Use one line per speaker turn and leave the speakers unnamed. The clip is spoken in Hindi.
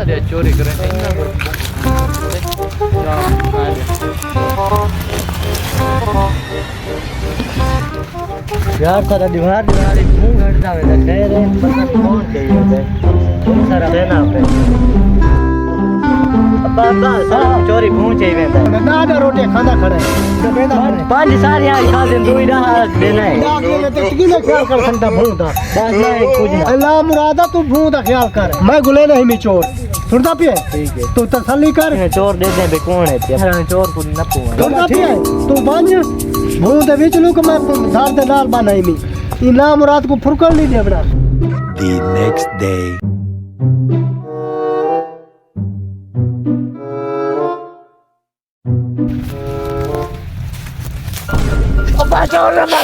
dia curi keren यार सारा दीवार मुंह घट जावे तो कह रहे पता नहीं कौन चाहिए थे सारा देना पे बाबा सारा चोरी भूं चाहिए वेंदा
दादा रोटी खाना खड़ा है बेदा
पांच सारी आ खा दे दो ही रहा देना है
दादा में तो किने ख्याल कर सकता भूं दा
बस नहीं कुछ ना
अल्लाह मुरादा तू भूं दा ख्याल कर मैं गुले नहीं मी चोर सुनता पिए
ठीक है
तू तसल्ली कर
चोर दे दे बे कौन है तेरा चोर को न पूछा
सुनता पिए तू बंज भूं दे विच लुक मैं धार दे नाल बनाई मी इना मुराद को फुरकल नहीं Devda
The next day.
Apa chor na apa